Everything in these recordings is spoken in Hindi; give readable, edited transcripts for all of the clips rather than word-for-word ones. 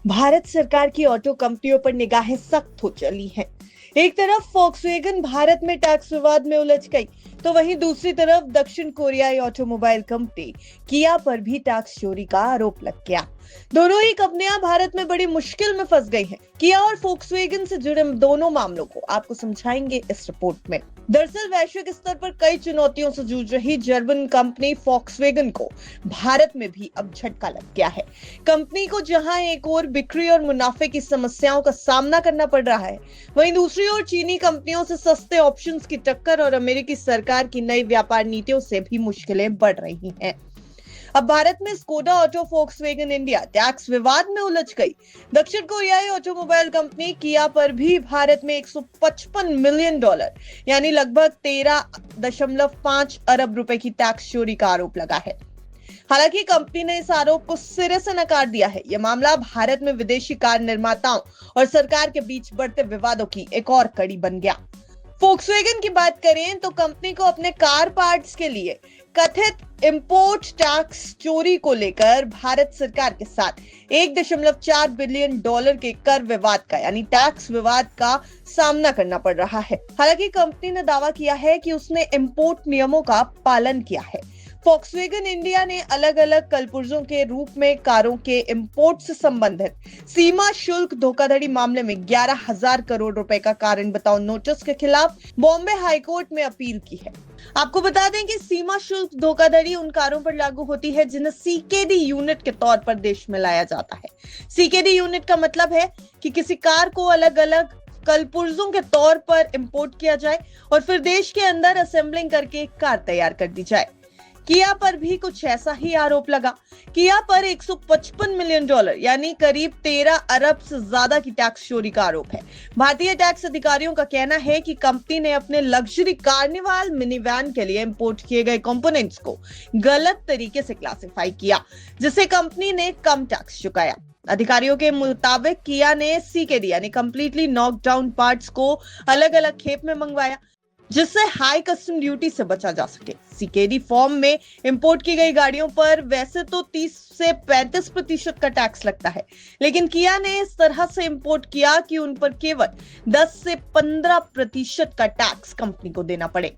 भारत सरकार की ऑटो कंपनियों पर निगाहें सख्त हो चली हैं। एक तरफ फॉक्सवैगन भारत में टैक्स विवाद में उलझ गई, तो वहीं दूसरी तरफ दक्षिण कोरियाई ऑटोमोबाइल कंपनी किया पर भी टैक्स चोरी का आरोप लग गया। दोनों ही कंपनियां भारत में बड़ी मुश्किल में फंस गई हैं। किया और फॉक्सवैगन से जुड़े दोनों मामलों को आपको समझाएंगे इस रिपोर्ट में। दरअसल वैश्विक स्तर पर कई चुनौतियों से जूझ रही जर्मन कंपनी फॉक्सवैगन को भारत में भी अब झटका लग गया है। कंपनी को जहां एक ओर बिक्री और मुनाफे की समस्याओं का सामना करना पड़ रहा है, वहीं दूसरी ओर चीनी कंपनियों से सस्ते ऑप्शंस की टक्कर और अमेरिकी सरकार की नई व्यापार नीतियों से भी मुश्किलें बढ़ रही हैं। अब भारत में Skoda auto Volkswagen India tax विवाद में उलझ गई। दक्षिण कोरियाई ऑटोमोबाइल कंपनी किया पर भी भारत में $155 मिलियन यानी लगभग 13.5 अरब रुपए की टैक्स चोरी का आरोप लगा है। हालांकि कंपनी ने इस आरोप को सिरे से नकार दिया है। यह मामला भारत में विदेशी कार निर्माताओं और सरकार के बीच बढ़ते विवादों की एक और कड़ी बन गया। फॉक्सवैगन की बात करें तो कंपनी को अपने कार पार्ट्स के लिए कथित इंपोर्ट टैक्स चोरी को लेकर भारत सरकार के साथ $1.4 बिलियन के कर विवाद का यानी टैक्स विवाद का सामना करना पड़ रहा है। हालांकि कंपनी ने दावा किया है कि उसने इंपोर्ट नियमों का पालन किया है। फॉक्सवैगन इंडिया ने अलग अलग कलपुर्जों के रूप में कारों के इंपोर्ट से संबंधित सीमा शुल्क धोखाधड़ी मामले में 11,000 करोड़ रुपए का कारण बताओ नोटिस के खिलाफ बॉम्बे हाईकोर्ट में अपील की है। आपको बता दें कि सीमा शुल्क धोखाधड़ी उन कारों पर लागू होती है जिन्हें सीकेडी यूनिट के तौर पर देश में लाया जाता है। सीकेडी यूनिट का मतलब है कि किसी कार को अलग अलग कलपुर्जों के तौर पर इंपोर्ट किया जाए और फिर देश के अंदर असेंबलिंग करके कार तैयार कर दी जाए। किया पर भी कुछ ऐसा ही आरोप लगा। किया पर $155 मिलियन यानी करीब 13 अरब से ज्यादा की टैक्स चोरी का आरोप है। भारतीय टैक्स अधिकारियों का कहना है कि कंपनी ने अपने लग्जरी कार्निवाल मिनी वैन के लिए इंपोर्ट किए गए कंपोनेंट्स को गलत तरीके से क्लासिफाई किया, जिससे कंपनी ने कम टैक्स चुकाया। अधिकारियों के मुताबिक किया ने सीकेडी यानी कंप्लीटली नॉक डाउन पार्ट्स को अलग अलग खेप में मंगवाया, जिससे हाई कस्टम ड्यूटी से बचा जा सके। सीकेडी फॉर्म में इंपोर्ट की गई गाड़ियों पर वैसे तो 30 से 35% का टैक्स लगता है, लेकिन किया ने इस तरह से इंपोर्ट किया कि उन पर केवल 10 से 15% का टैक्स कंपनी को देना पड़े।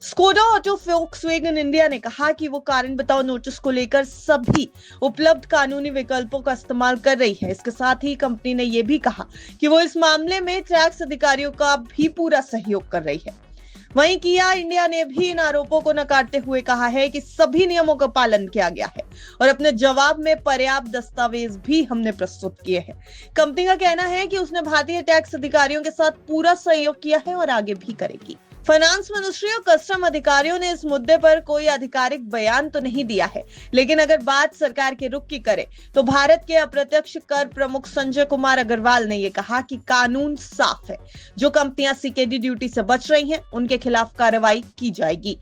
स्कोडा ऑटो फॉक्सवैगन इंडिया ने कहा कि वो कारण बताओ नोटिस को लेकर सभी उपलब्ध कानूनी विकल्पों का इस्तेमाल कर रही है। इसके साथ ही कंपनी ने यह भी कहा कि वो इस मामले में टैक्स अधिकारियों का भी पूरा सहयोग कर रही है। वहीं किया इंडिया ने भी इन आरोपों को नकारते हुए कहा है कि सभी नियमों का पालन किया गया है और अपने जवाब में पर्याप्त दस्तावेज भी हमने प्रस्तुत किए हैं। कंपनी का कहना है कि उसने भारतीय टैक्स अधिकारियों के साथ पूरा सहयोग किया है और आगे भी करेगी। फाइनेंस मिनिस्ट्री और कस्टम अधिकारियों ने इस मुद्दे पर कोई आधिकारिक बयान तो नहीं दिया है, लेकिन अगर बात सरकार के रुख की करें तो भारत के अप्रत्यक्ष कर प्रमुख संजय कुमार अग्रवाल ने यह कहा कि कानून साफ है। जो कंपनियां सीकेडी ड्यूटी से बच रही हैं, उनके खिलाफ कार्रवाई की जाएगी।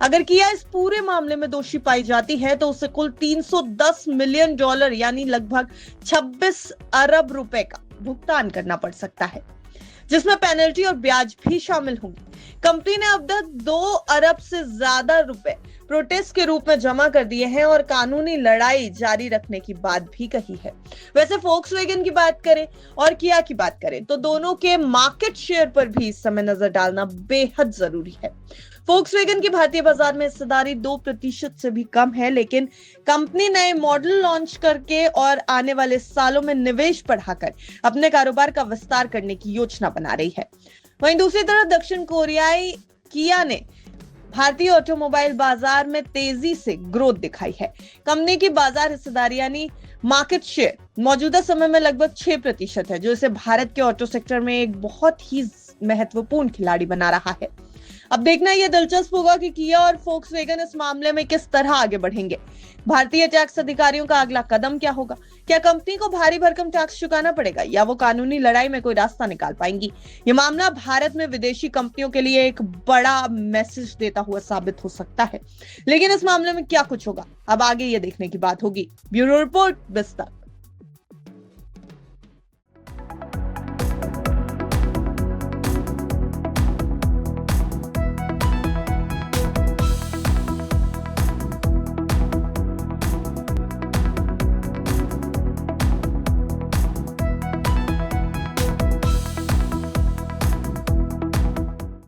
अगर किया इस पूरे मामले में दोषी पाई जाती है तो उसे कुल $310 मिलियन यानी लगभग 26 अरब रुपए का भुगतान करना पड़ सकता है, जिसमें पेनल्टी और ब्याज भी शामिल होंगे। कंपनी ने अब तक 2 अरब से ज्यादा रुपए प्रोटेस्ट के रूप में जमा कर दिए हैं और कानूनी लड़ाई जारी रखने की बात भी कही है। वैसे फॉक्सवैगन की बात करें और किया की बात करें तो दोनों के मार्केट शेयर पर भी इस समय नजर डालना बेहद जरूरी है। फॉक्सवैगन की भारतीय बाजार में हिस्सेदारी 2% से भी कम है, लेकिन कंपनी नए मॉडल लॉन्च करके और आने वाले सालों में निवेश बढ़ाकर अपने कारोबार का विस्तार करने की योजना बना रही है। वहीं दूसरी तरफ दक्षिण कोरियाई किया ने भारतीय ऑटोमोबाइल बाजार में तेजी से ग्रोथ दिखाई है। कंपनी की बाजार हिस्सेदारी यानी मार्केट शेयर मौजूदा समय में लगभग 6% है, जो इसे भारत के ऑटो सेक्टर में एक बहुत ही महत्वपूर्ण खिलाड़ी बना रहा है। अब देखना यह दिलचस्प होगा कि किया और फॉक्सवैगन इस मामले में किस तरह आगे बढ़ेंगे। भारतीय टैक्स अधिकारियों का अगला कदम क्या होगा? क्या कंपनी को भारी भरकम टैक्स चुकाना पड़ेगा या वो कानूनी लड़ाई में कोई रास्ता निकाल पाएंगी? ये मामला भारत में विदेशी कंपनियों के लिए एक बड़ा मैसेज देता हुआ साबित हो सकता है, लेकिन इस मामले में क्या कुछ होगा अब आगे ये देखने की बात होगी। ब्यूरो रिपोर्ट, विस्तार।